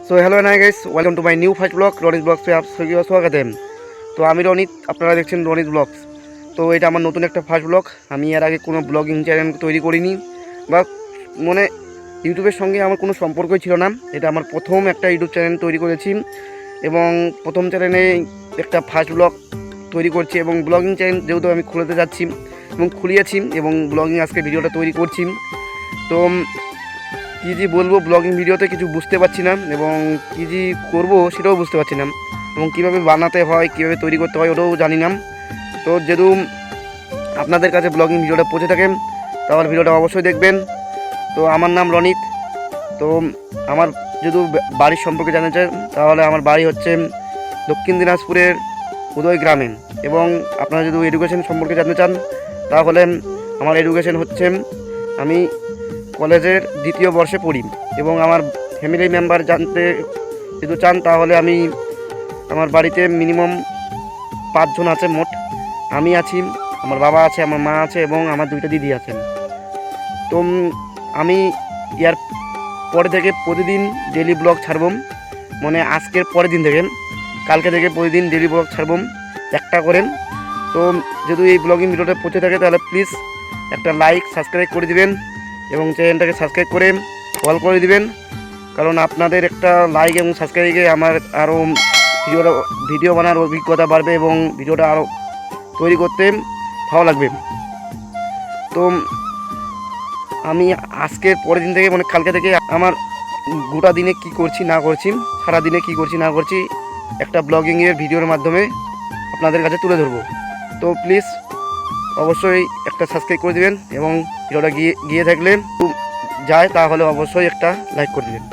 सो hello नाइ guys, welcome to my new first blog Ranit blogs पे आप सभी का स्वागत है। तो आमी रनित, আপনারা দেখছেন রনিত ব্লগস। তো এটা আমার নতুন একটা ফার্স্ট ব্লগ। আমি এর আগে কোনো ব্লগিং চ্যানেল তৈরি করিনি বা মানে ইউটিউবের সঙ্গে আমার কোনো সম্পর্কই ছিল না। এটা আমার প্রথম একটা ইউটিউব চ্যানেল তৈরি করেছি এবং প্রথম চ্যানেলে একটা ফার্স্ট ব্লগ তৈরি করছি এবং ব্লগিং চ্যানেল যেহেতু আমি খুলতে যাচ্ছি এবং খুলিয়েছি এবং ব্লগিং আজকে ভিডিওটা তৈরি করছি। তো কী যে বলবো, ব্লগিং ভিডিওতে কিছু বুঝতে পারছি না এবং কী যে করবো সেটাও বুঝতে পারছি না এবং কীভাবে বানাতে হয়, কীভাবে তৈরি করতে হয় ওটাও জানি না। তো যেহেতু আপনাদের কাছে ব্লগিং ভিডিওটা পৌঁছে থাকে তাহলে ভিডিওটা অবশ্যই দেখবেন। তো আমার নাম রনিত। তো আমার যদি বাড়ির সম্পর্কে জানতে চান তাহলে আমার বাড়ি হচ্ছে দক্ষিণ দিনাজপুরের উদয় গ্রামে এবং আপনারা যদি এডুকেশন সম্পর্কে জানতে চান তাহলে আমার এডুকেশন হচ্ছে আমি কলেজের দ্বিতীয় বর্ষে পড়ি এবং আমার ফ্যামিলি মেম্বার জানতে যদি চান তাহলে আমি আমার বাড়িতে মিনিমাম 5 জন আছে মোট। আমি আছি, আমার বাবা আছে, আমার মা আছে এবং আমার 2টা দিদি আছেন। তো আমি ইয়ার পরে থেকে প্রতিদিন ডেলি ব্লগ ছাড়ব, মানে আজকের পরের দিন থেকে কালকে থেকে প্রতিদিন ডেলি ব্লগ ছাড়ব একটা করে। তো যদি এই ব্লগিং ভিডিওটা পৌঁছে থাকে তাহলে প্লিজ একটা লাইক সাবস্ক্রাইব করে দিবেন এবং চ্যানেলটাকে সাবস্ক্রাইব করে অল করে দিবেন, কারণ আপনাদের একটা লাইক এবং সাবস্ক্রাইবে আমার আরও ভিডিও বানার অভিজ্ঞতা বাড়বে এবং ভিডিওটা আরও তৈরি করতে ভালো লাগবে। তো আমি আজকের পরের দিন থেকে মানে কালকে থেকে আমার গোটা দিনে কি করছি না করছি, সারা দিনে কি করছি না করছি একটা ব্লগিংয়ের ভিডিওর মাধ্যমে আপনাদের কাছে তুলে ধরবো। তো প্লিজ অবশ্যই একটা সাবস্ক্রাইব করে দিবেন এবং ভিডিওটা গিয়ে থাকলে যায় তাহলে অবশ্যই একটা লাইক করে দিবেন।